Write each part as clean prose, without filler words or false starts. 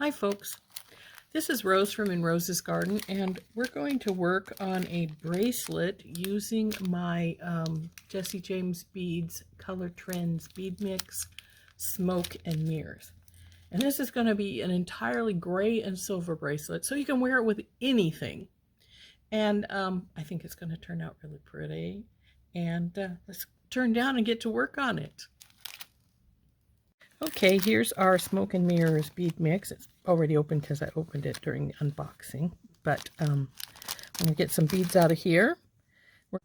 Hi folks, this is Rose from In Rose's Garden, and we're going to work on a bracelet using my Jesse James Beads Color Trends Bead Mix Smoke and Mirrors. And this is going to be an entirely gray and silver bracelet, so you can wear it with anything. And I think it's going to turn out really pretty. And let's turn down and get to work on it. Okay, here's our Smoke and Mirrors bead mix. It's already open because I opened it during the unboxing. But I'm going to get some beads out of here.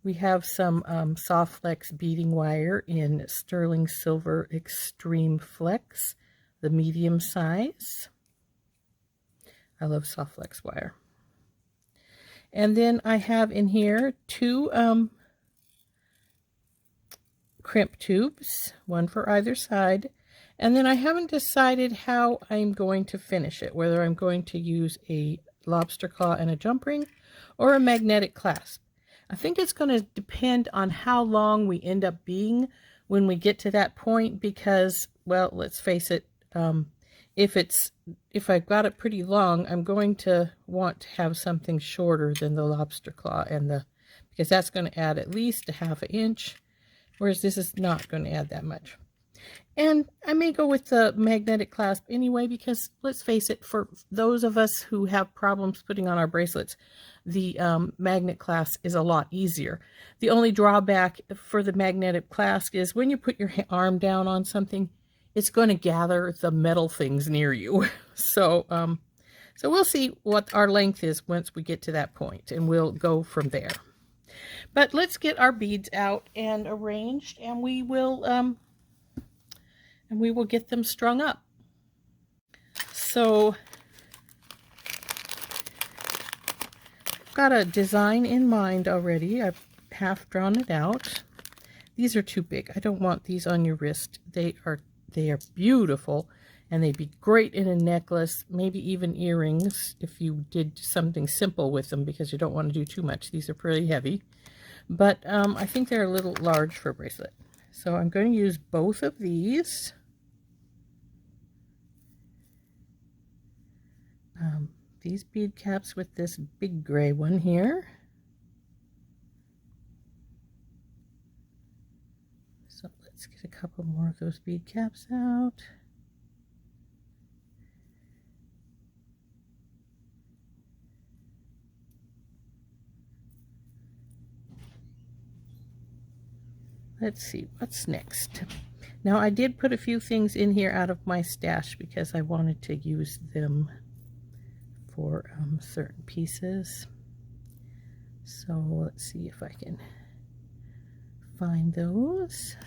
We have some Softflex beading wire in Sterling Silver Extreme Flex, the medium size. I love Softflex wire. And then I have in here two crimp tubes, one for either side. And then I haven't decided how I'm going to finish it, whether I'm going to use a lobster claw and a jump ring or a magnetic clasp. I think it's going to depend on how long we end up being when we get to that point because, well, let's face it, if I've got it pretty long, I'm going to want to have something shorter than the lobster claw because that's going to add at least a ½ inch, whereas this is not going to add that much. And I may go with the magnetic clasp anyway, because let's face it, for those of us who have problems putting on our bracelets, the magnet clasp is a lot easier. The only drawback for the magnetic clasp is when you put your arm down on something, it's going to gather the metal things near you. So we'll see what our length is once we get to that point, and we'll go from there. But let's get our beads out and arranged, and we will get them strung up. So I've got a design in mind already. I've half drawn it out. These are too big. I don't want these on your wrist. They are beautiful, and they'd be great in a necklace, maybe even earrings if you did something simple with them, because you don't want to do too much. These are pretty heavy, but I think they're a little large for a bracelet. So I'm going to use both of these. These bead caps with this big gray one here. So let's get a couple more of those bead caps out. Let's see, what's next? Now, I did put a few things in here out of my stash because I wanted to use them for certain pieces. So let's see if I can find those.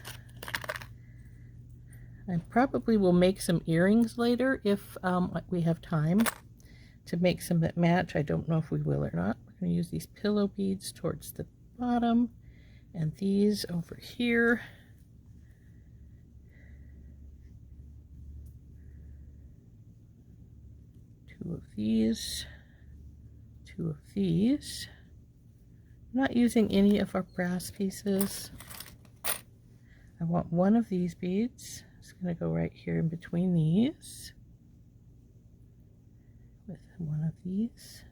I probably will make some earrings later if we have time to make some that match. I don't know if we will or not. We're going to use these pillow beads towards the bottom, and these over here. Two of these, two of these. I'm not using any of our brass pieces. I want one of these beads. It's going to go right here in between these, with one of these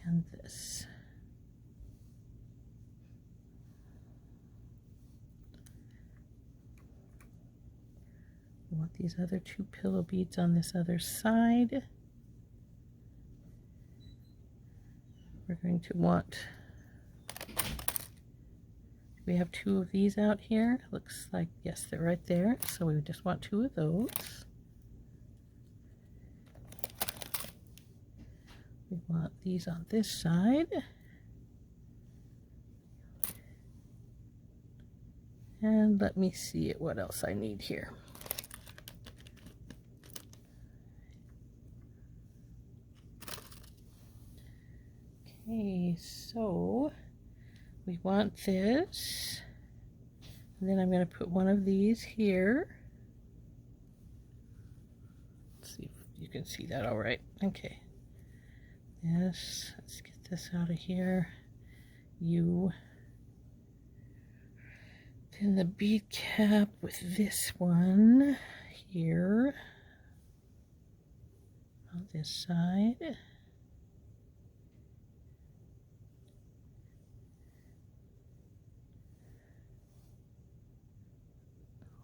and this. I want these other two pillow beads on this other side. We're going to want, we have two of these out here. Looks like, yes, they're right there. So we just want two of those. We want these on this side. And let me see what else I need here. Okay, so we want this, and then I'm going to put one of these here. Let's see if you can see that all right. Okay, this, let's get this out of here. Then the bead cap with this one here. on this side.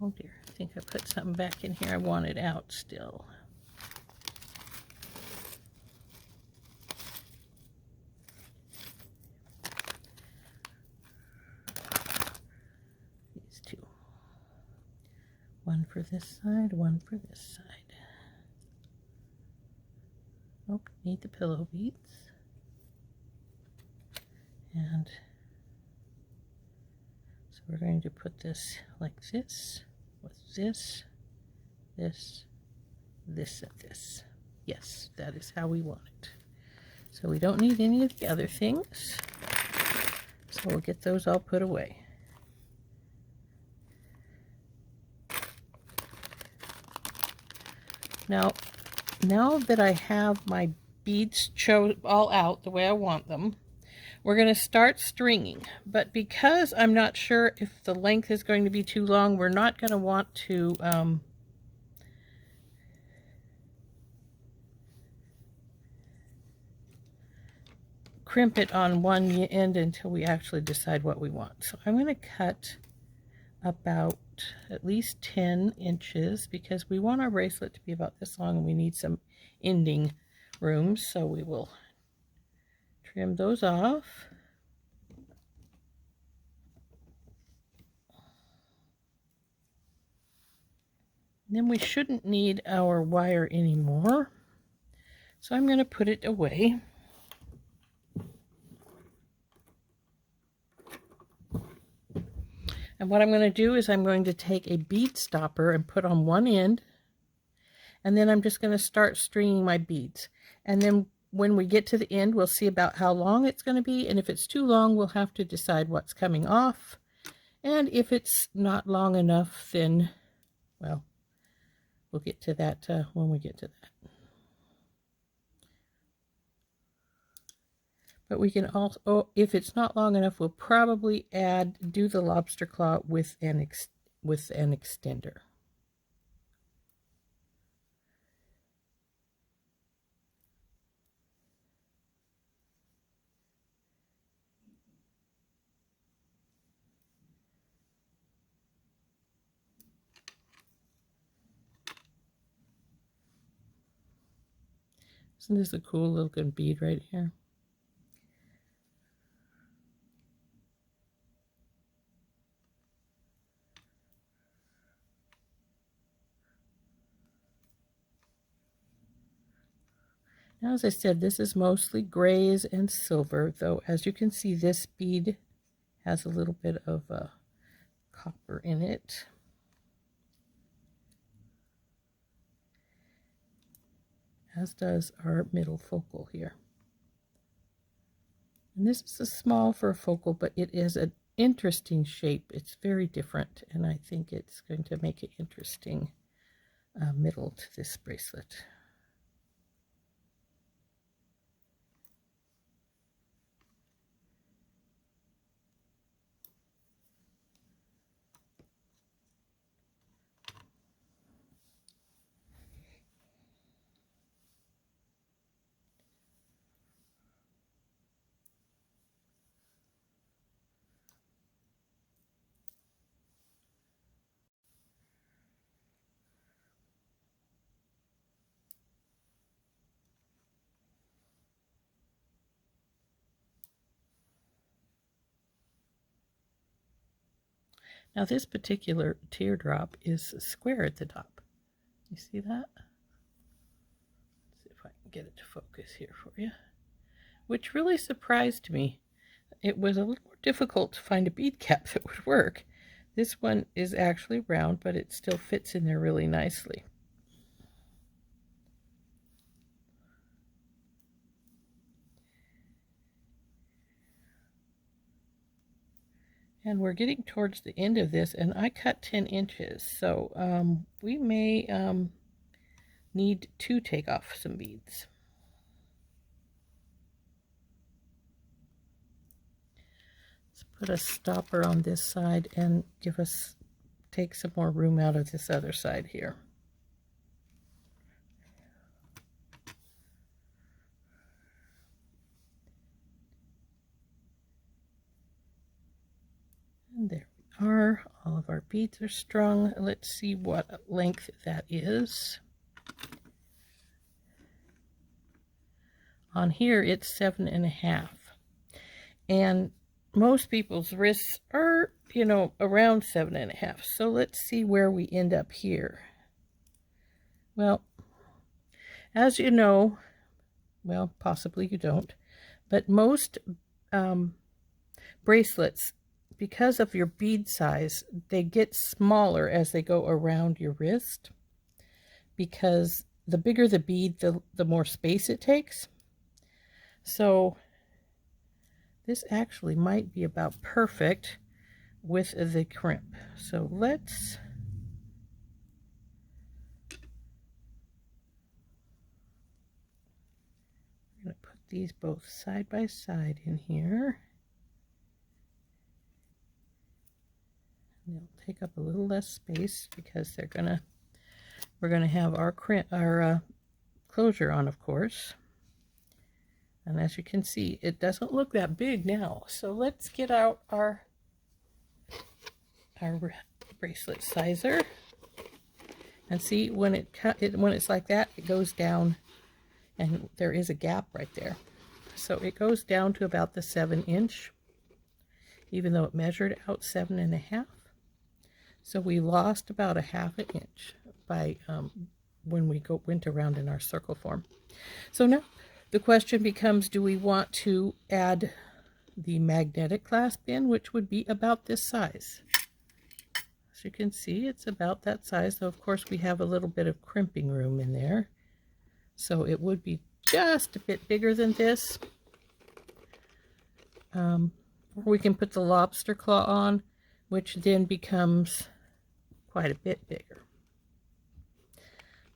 Oh dear, I think I put something back in here I wanted out still. These two. One for this side, one for this side. Oh, need the pillow beads. And so we're going to put this like this, with this, this, this, and this. Yes, that is how we want it. So we don't need any of the other things. So we'll get those all put away. Now that I have my beads all out the way I want them, we're going to start stringing. But because I'm not sure if the length is going to be too long, we're not going to want to crimp it on one end until we actually decide what we want. So I'm going to cut about at least 10 inches because we want our bracelet to be about this long and we need some ending room. So we will trim those off. Then we shouldn't need our wire anymore. So I'm going to put it away. And what I'm going to do is I'm going to take a bead stopper and put on one end. And then I'm just going to start stringing my beads. And then when we get to the end, we'll see about how long it's going to be. And if it's too long, we'll have to decide what's coming off. And if it's not long enough, then, well, we'll get to that when we get to that. But we can also, if it's not long enough, we'll probably do the lobster claw with an extender. Isn't this a cool looking bead right here? Now, as I said, this is mostly grays and silver, though as you can see, this bead has a little bit of copper in it. As does our middle focal here. And this is a small for a focal, but it is an interesting shape. It's very different, and I think it's going to make an interesting middle to this bracelet. Now this particular teardrop is square at the top. You see that? Let's see if I can get it to focus here for you. Which really surprised me. It was a little more difficult to find a bead cap that would work. This one is actually round, but it still fits in there really nicely. And we're getting towards the end of this, and I cut 10 inches, so we may need to take off some beads. Let's put a stopper on this side and take some more room out of this other side here. are. All of our beads are strung. Let's see what length that is. On here, it's 7.5. And most people's wrists are, you know, around 7.5. So let's see where we end up here. Well, as you know, well, possibly you don't, but most bracelets, because of your bead size, they get smaller as they go around your wrist, because the bigger the bead, the more space it takes. So this actually might be about perfect with the crimp. So let's I'm going to put these both side by side in here. They'll take up a little less space because we're gonna have our closure on, of course. And as you can see, it doesn't look that big now. So let's get out our bracelet sizer and see when when it's like that, it goes down, and there is a gap right there. So it goes down to about the 7-inch, even though it measured out 7.5. So we lost about a 1/2 inch by when we went around in our circle form. So now the question becomes, do we want to add the magnetic clasp in, which would be about this size? As you can see, it's about that size, though of course we have a little bit of crimping room in there. So it would be just a bit bigger than this. We can put the lobster claw on, which then becomes quite a bit bigger.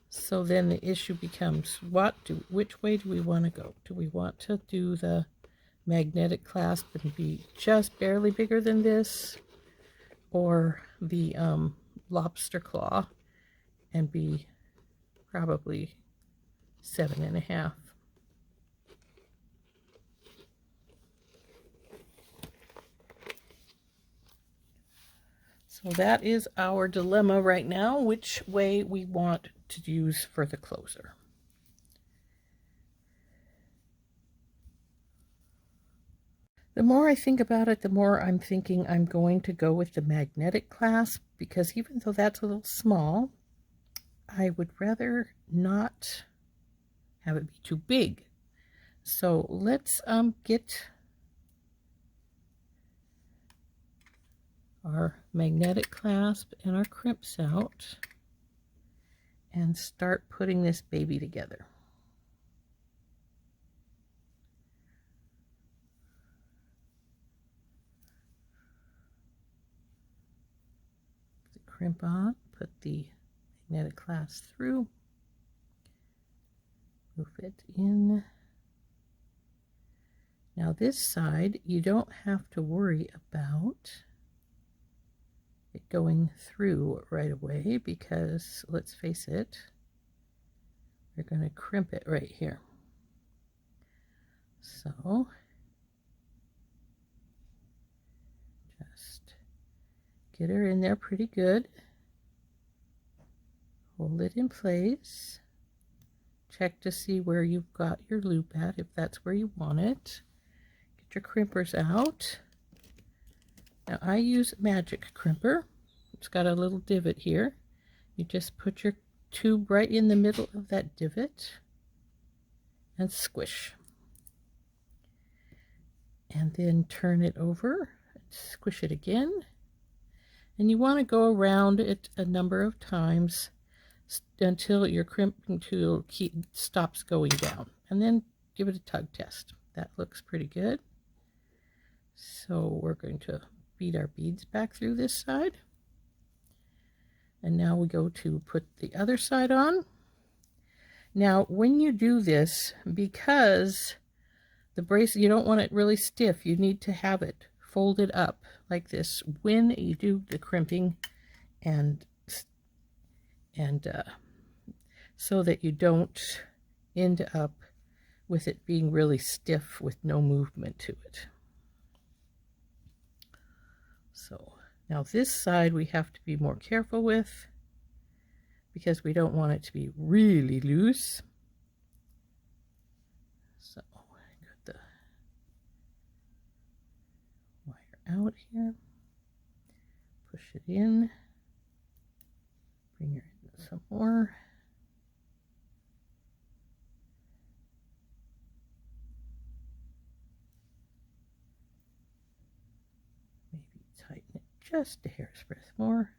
So then the issue becomes, which way do we want to go? Do we want to do the magnetic clasp and be just barely bigger than this, or the lobster claw and be probably 7.5? So that is our dilemma right now, which way we want to use for the closer. The more I think about it, the more I'm thinking I'm going to go with the magnetic clasp, because even though that's a little small, I would rather not have it be too big. So let's get our magnetic clasp and our crimps out and start putting this baby together. Put the crimp on, put the magnetic clasp through, move it in. Now this side, you don't have to worry about it going through right away, because let's face it, we're going to crimp it right here. So just get her in there pretty good, hold it in place, check to see where you've got your loop at, if that's where you want it. Get your crimpers out. Now I use Magic Crimper. It's got a little divot here. You just put your tube right in the middle of that divot and squish. And then turn it over, squish it again. And you want to go around it a number of times until your crimping tool stops going down. And then give it a tug test. That looks pretty good. So we're going to bead our beads back through this side. And now we go to put the other side on. Now, when you do this, because the bracelet, you don't want it really stiff, you need to have it folded up like this when you do the crimping, and so that you don't end up with it being really stiff with no movement to it. So Now this side we have to be more careful with because we don't want it to be really loose. So I got the wire out here, push it in, bring her in some more. Maybe tighten it just a hair's breadth more.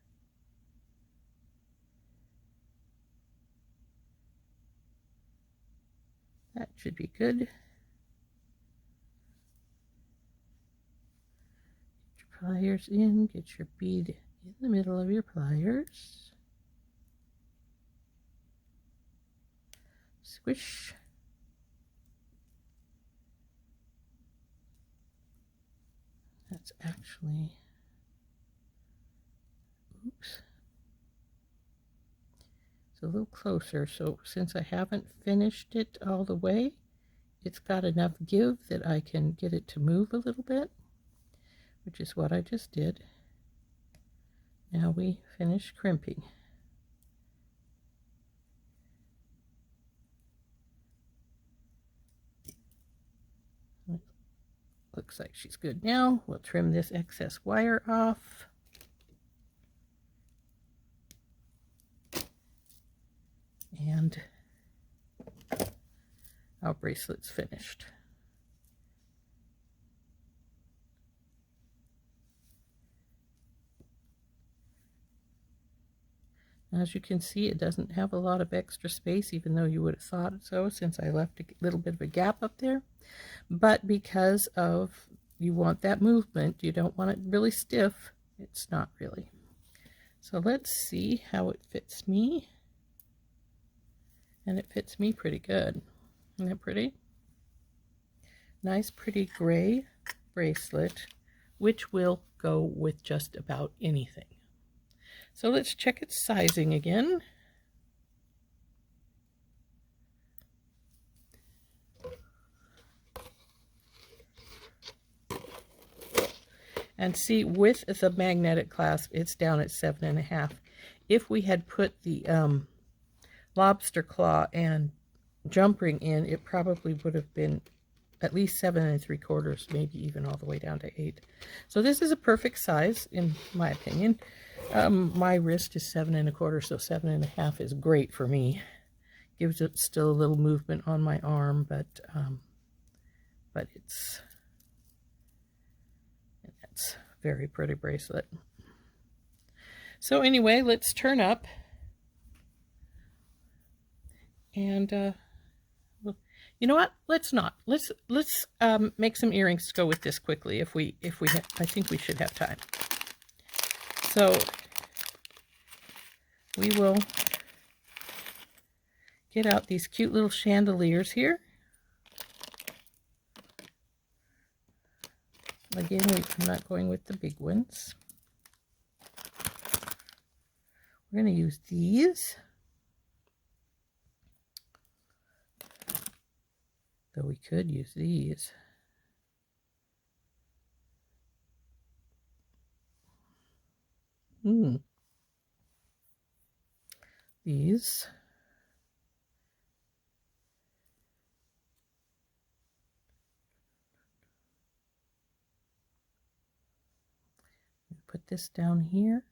That should be good. Get your pliers in, get your bead in the middle of your pliers. Squish. That's actually, oops. It's a little closer, so since I haven't finished it all the way, it's got enough give that I can get it to move a little bit, which is what I just did. Now we finish crimping. Looks like she's good now. We'll trim this excess wire off. And our bracelet's finished. As you can see, it doesn't have a lot of extra space, even though you would have thought so, since I left a little bit of a gap up there. But because of you want that movement, you don't want it really stiff, it's not really. So let's see how it fits me. And it fits me pretty good. Isn't that pretty? Nice, pretty gray bracelet, which will go with just about anything. So let's check its sizing again. And see, with the magnetic clasp, it's down at 7.5. If we had put the lobster claw and jump ring in, it probably would have been at least 7 3/4, maybe even all the way down to 8. So this is a perfect size, in my opinion. My wrist is 7 1/4, so 7.5 is great for me. Gives it still a little movement on my arm, but it's very pretty bracelet. So anyway, let's turn up, and you know what? Let's not. Let's make some earrings to go with this quickly. If we I think we should have time. So we will get out these cute little chandeliers here. Again, I'm not going with the big ones. We're going to use these. Though we could use these. These. Put this down here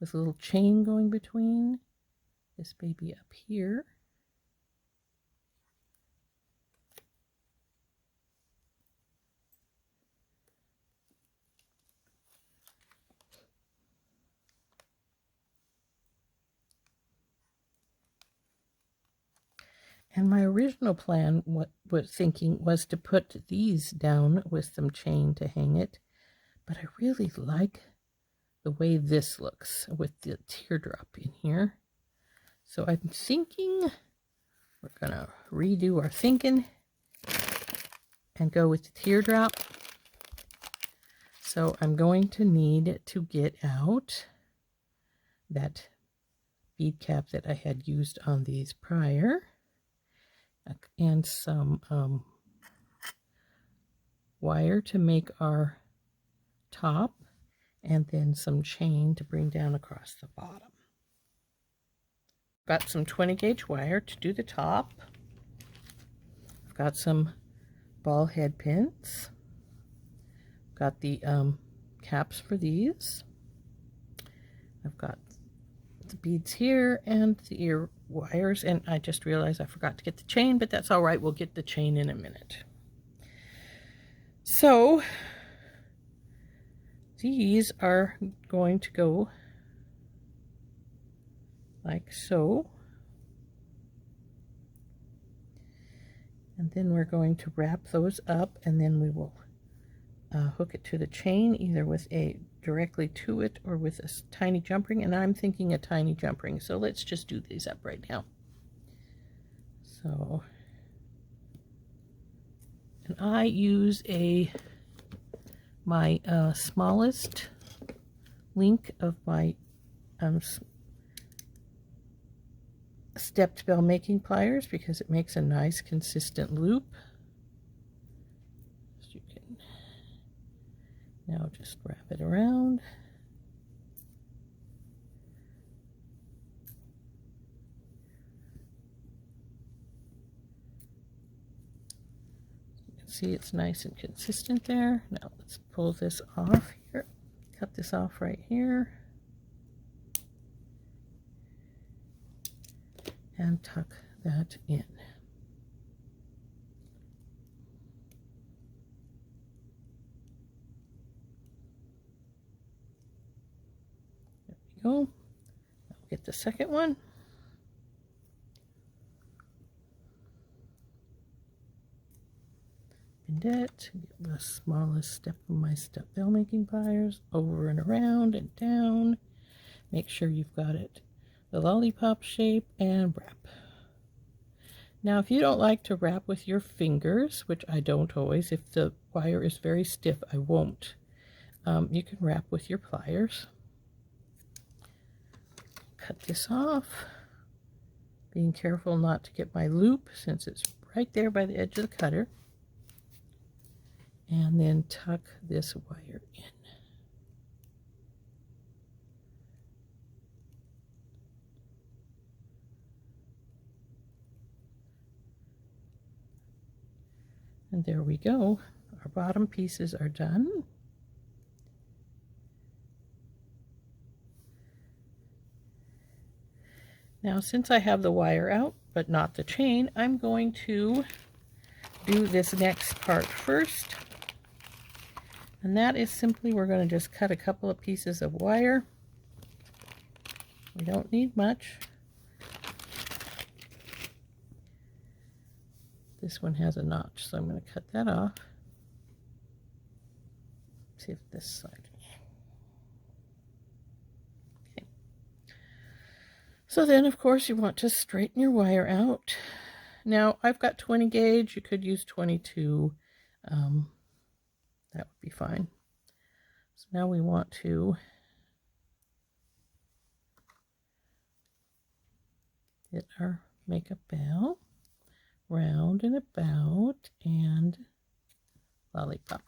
with a little chain going between this baby up here. And my original plan, thinking was to put these down with some chain to hang it, but I really like the way this looks with the teardrop in here. So I'm thinking we're gonna redo our thinking and go with the teardrop. So I'm going to need to get out that bead cap that I had used on these prior, and some wire to make our top, and then some chain to bring down across the bottom. Got some 20 gauge wire to do the top. I've got some ball head pins. Got the caps for these. I've got the beads here and the ear wires, and I just realized I forgot to get the chain, but that's all right. We'll get the chain in a minute. So these are going to go like so. And then we're going to wrap those up, and then we will hook it to the chain, either with a directly to it or with a tiny jump ring. And I'm thinking a tiny jump ring. So let's just do these up right now. So, and I use my smallest link of my stepped bell making pliers because it makes a nice consistent loop. So you can now just wrap it around. You can see it's nice and consistent there. Now let's pull this off here. Cut this off right here. And tuck that in. There we go. Now we'll get the second one. Bend it, get the smallest step of my step bell making pliers, over and around and down. Make sure you've got it the lollipop shape, and wrap. Now if you don't like to wrap with your fingers, which I don't always, if the wire is very stiff I won't, you can wrap with your pliers. Cut this off, being careful not to get my loop since it's right there by the edge of the cutter, and then tuck this wire in. And there we go. Our bottom pieces are done. Now, since I have the wire out, but not the chain, I'm going to do this next part first. And that is simply, we're going to just cut a couple of pieces of wire. We don't need much. This one has a notch, so I'm going to cut that off. See if this side. Okay. So then, of course, you want to straighten your wire out. Now, I've got 20 gauge. You could use 22. That would be fine. So now we want to get our makeup bell. Round and about, and lollipop.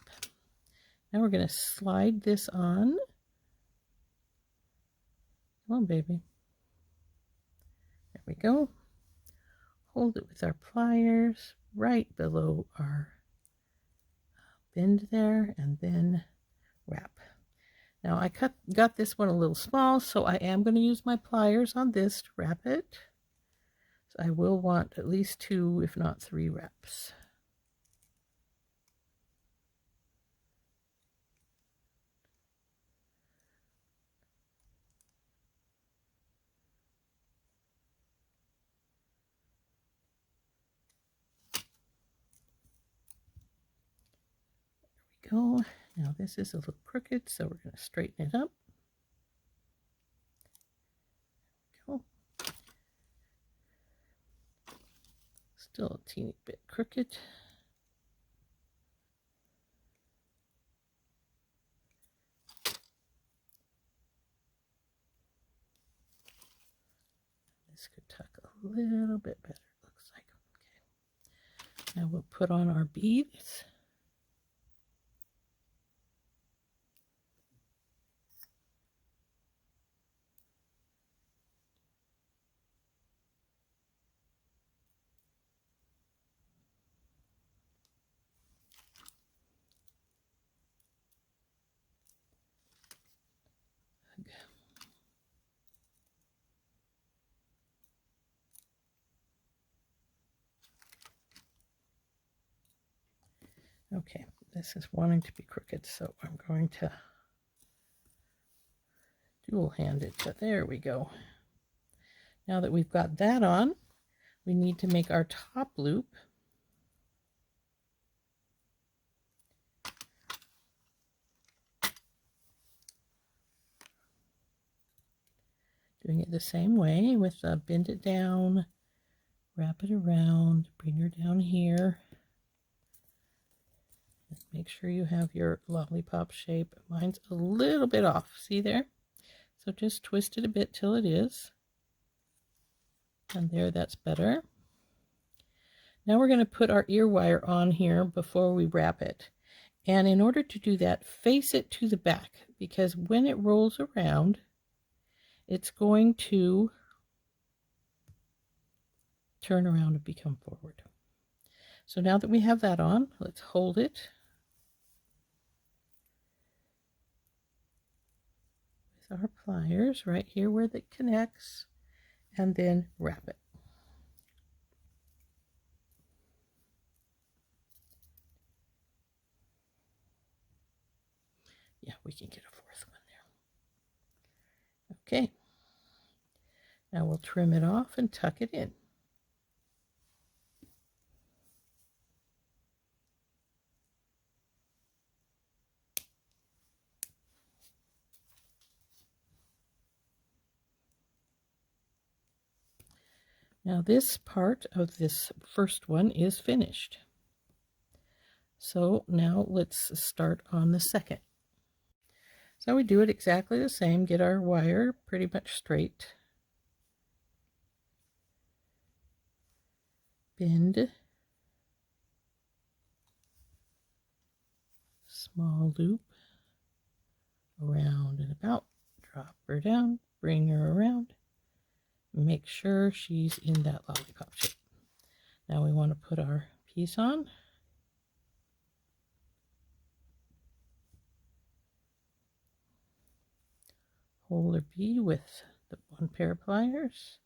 Now we're going to slide this on. Come on, baby. There we go. Hold it with our pliers right below our bend there, and then wrap. Now I got this one a little small, so I am going to use my pliers on this to wrap it. I will want at least 2, if not 3 wraps. There we go. Now this is a little crooked, so we're going to straighten it up. There we go. Still a teeny bit crooked. This could tuck a little bit better, it looks like. Okay. Now we'll put on our beads. Okay, this is wanting to be crooked, so I'm going to dual hand it, but there we go. Now that we've got that on, we need to make our top loop. Doing it the same way with bend it down, wrap it around, bring her down here. Make sure you have your lollipop shape. Mine's a little bit off, see there? So just twist it a bit till it is. And there, that's better. Now we're going to put our ear wire on here before we wrap it. And in order to do that, face it to the back, because when it rolls around, it's going to turn around and become forward. So now that we have that on, let's hold it with our pliers right here where it connects, and then wrap it. Yeah, we can get a fourth one there. Okay. Now we'll trim it off and tuck it in. Now this part of this first one is finished. So now let's start on the second. So we do it exactly the same, get our wire pretty much straight. Bend. Small loop. Around and about. Drop her down, bring her around. Make sure she's in that lollipop shape. Now we want to put our piece on. Hold her bead with the one pair of pliers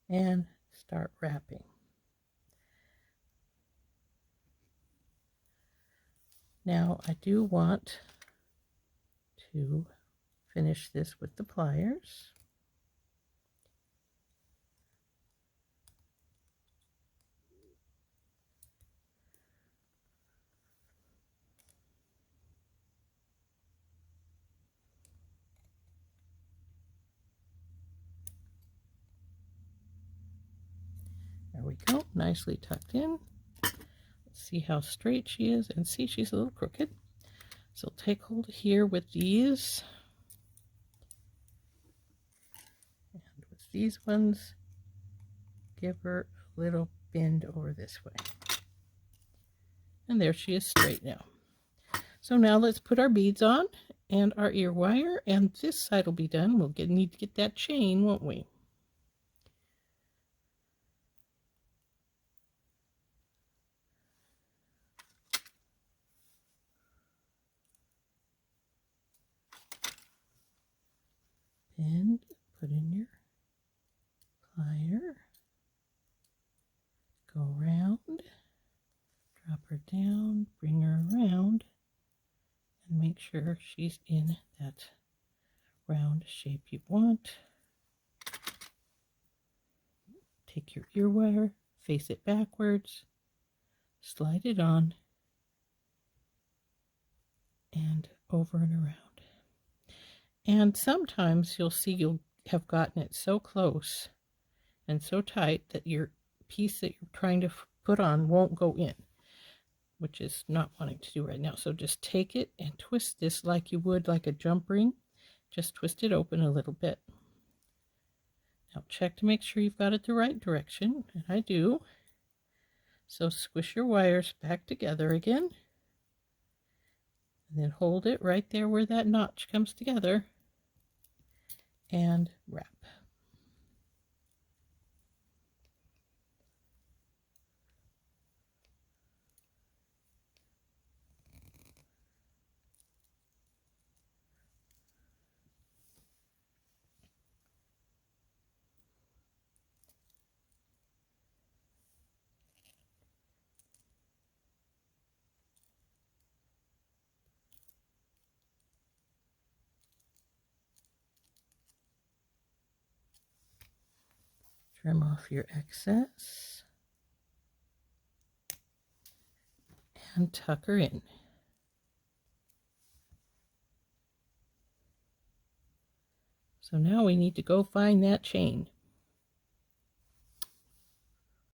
and start wrapping. Now I do want to finish this with the pliers. There we go, nicely tucked in. Let's see how straight she is, and see she's a little crooked. So take hold here with these. And with these ones, give her a little bend over this way. And there she is straight now. So now let's put our beads on and our ear wire, and this side will be done. We'll need to get that chain, won't we? Bend, put in your plier, go around, drop her down, bring her around, and make sure she's in that round shape you want. Take your ear wire, face it backwards, slide it on, and over and around. And sometimes you'll see you'll have gotten it so close and so tight that your piece that you're trying to put on won't go in, which is not wanting to do right now. So just take it and twist this like you would like a jump ring. Just twist it open a little bit. Now check to make sure you've got it the right direction, and I do. So squish your wires back together again, and then hold it right there where that notch comes together, and wrap. Trim off your excess and tuck her in. So now we need to go find that chain.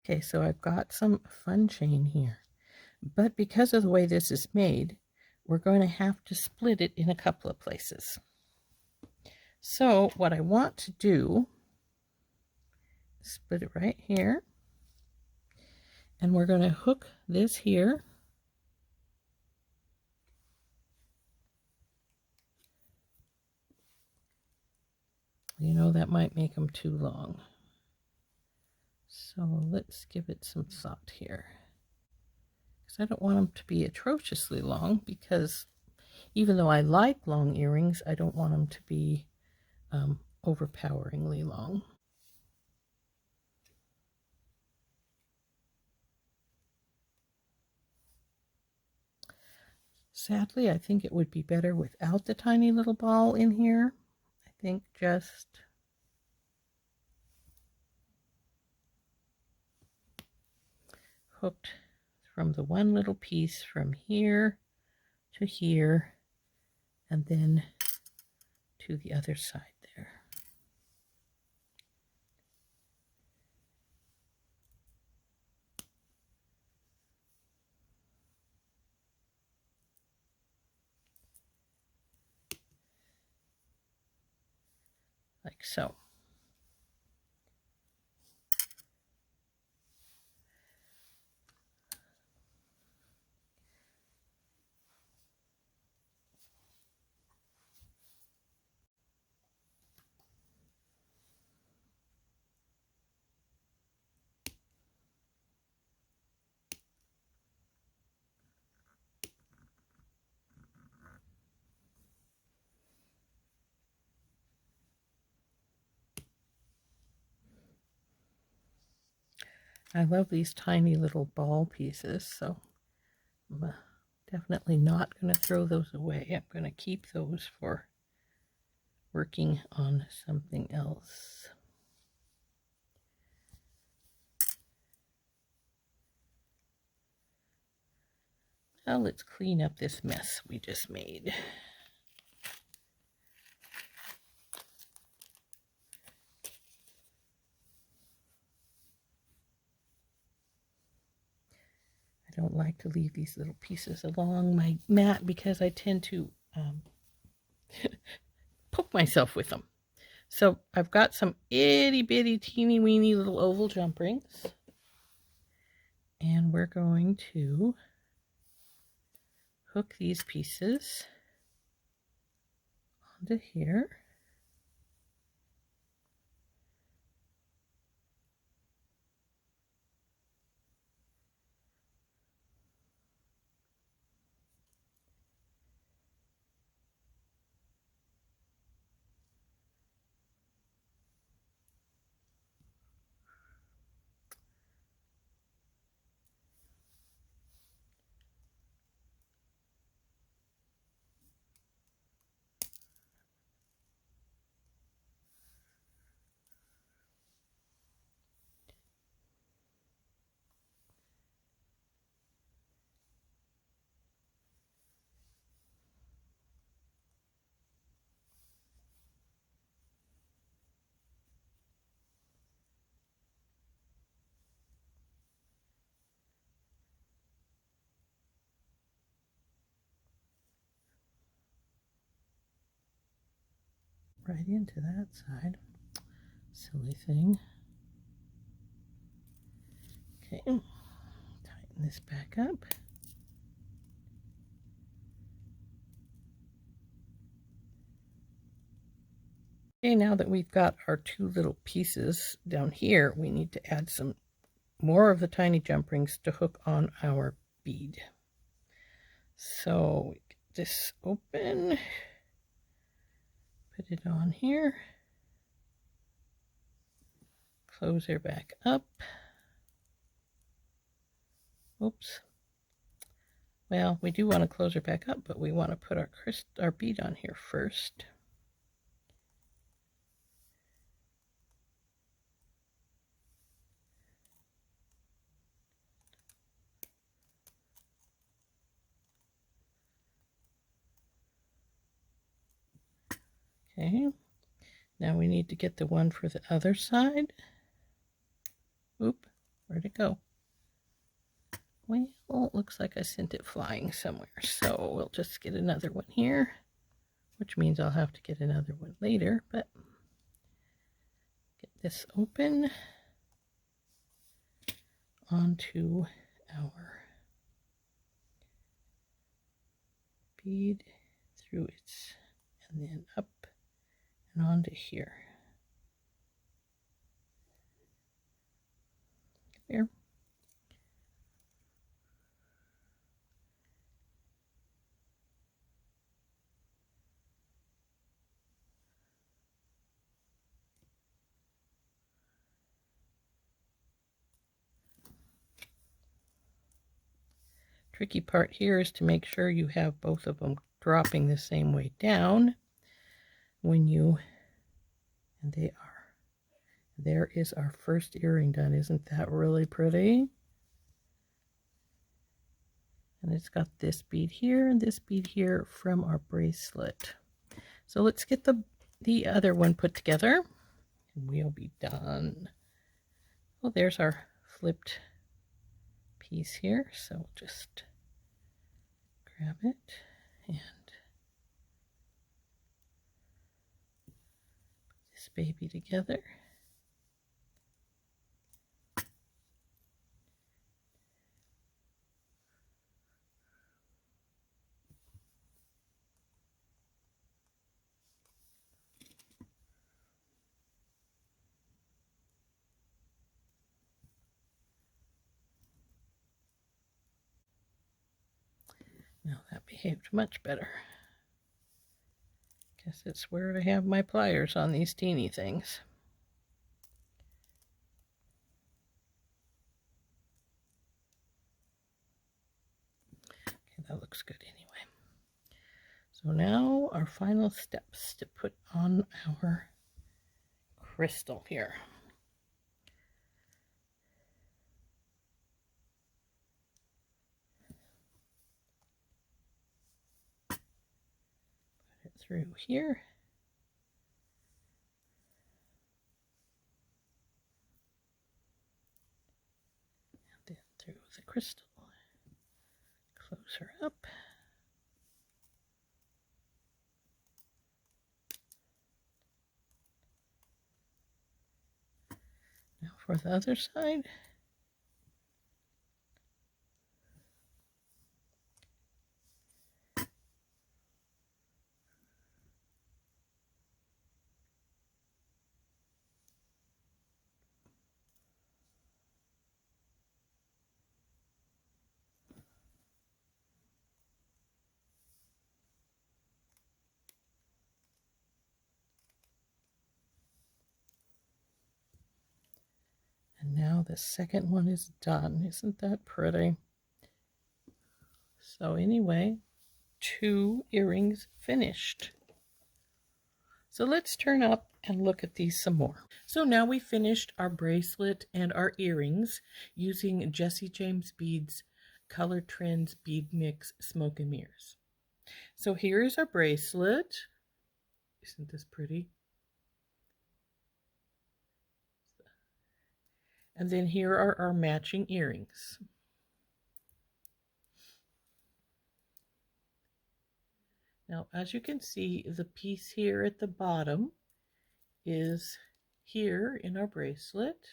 Okay, so I've got some fun chain here, but because of the way this is made, we're going to have to split it in a couple of places. So what I want to do, split it right here, and we're going to hook this here. You know, that might make them too long. So let's give it some thought here. Because I don't want them to be atrociously long, because even though I like long earrings, I don't want them to be overpoweringly long. Sadly, I think it would be better without the tiny little ball in here. I think just hooked from the one little piece from here to here, and then to the other side there. Like so. I love these tiny little ball pieces, so I'm definitely not going to throw those away. I'm going to keep those for working on something else. Now let's clean up this mess we just made. I don't like to leave these little pieces along my mat because I tend to poke myself with them. So I've got some itty bitty teeny weeny little oval jump rings, and we're going to hook these pieces onto here. Right into that side. Silly thing. Okay, tighten this back up. Okay, now that we've got our two little pieces down here, we need to add some more of the tiny jump rings to hook on our bead. So get this open, put it on here, close her back up. Oops. Well, we do want to close her back up, but we want to put our bead on here first. Okay, now we need to get the one for the other side. Oop, where'd it go? Well, it looks like I sent it flying somewhere, so we'll just get another one here, which means I'll have to get another one later, but get this open onto our bead through its, and then up and onto here. There. Tricky part here is to make sure you have both of them dropping the same way down when you, and they are. There is our first earring done. Isn't that really pretty? And it's got this bead here and this bead here from our bracelet. So let's get the other one put together and we'll be done. Well, there's our flipped piece here, so we'll just grab it and put this baby together. Now that behaved much better. Guess it's where I have my pliers on these teeny things. Okay, that looks good anyway. So now our final steps to put on our crystal here. Through here, and then through the crystal, close her up, now for the other side. And now the second one is done. Isn't that pretty? So anyway, 2 earrings finished. So let's turn up and look at these some more. So now we finished our bracelet and our earrings using Jessie James Beads Color Trends Bead Mix Smoke and Mirrors. So here is our bracelet. Isn't this pretty? And then here are our matching earrings. Now, as you can see, the piece here at the bottom is here in our bracelet.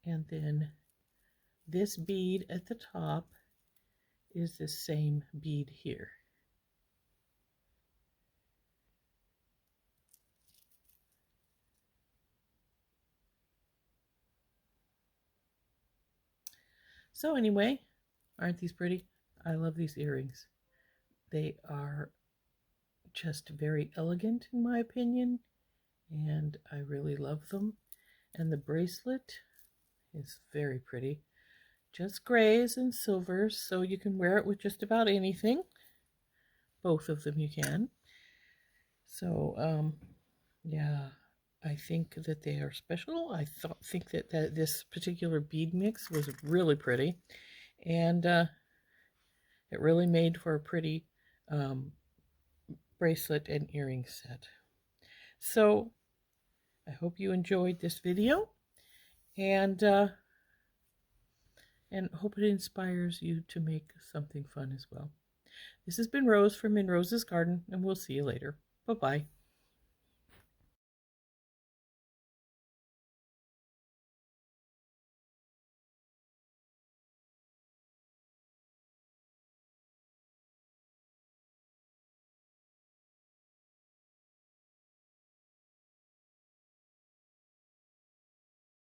And then this bead at the top is the same bead here. So anyway, aren't these pretty? I love these earrings. They are just very elegant in my opinion, and I really love them. And the bracelet is very pretty. Just grays and silvers, so you can wear it with just about anything. Both of them you can. So, yeah, I think that they are special. I think that this particular bead mix was really pretty, and it really made for a pretty bracelet and earring set. So I hope you enjoyed this video, and hope it inspires you to make something fun as well. This has been Rose from In Rose's Garden, and we'll see you later. Bye-bye.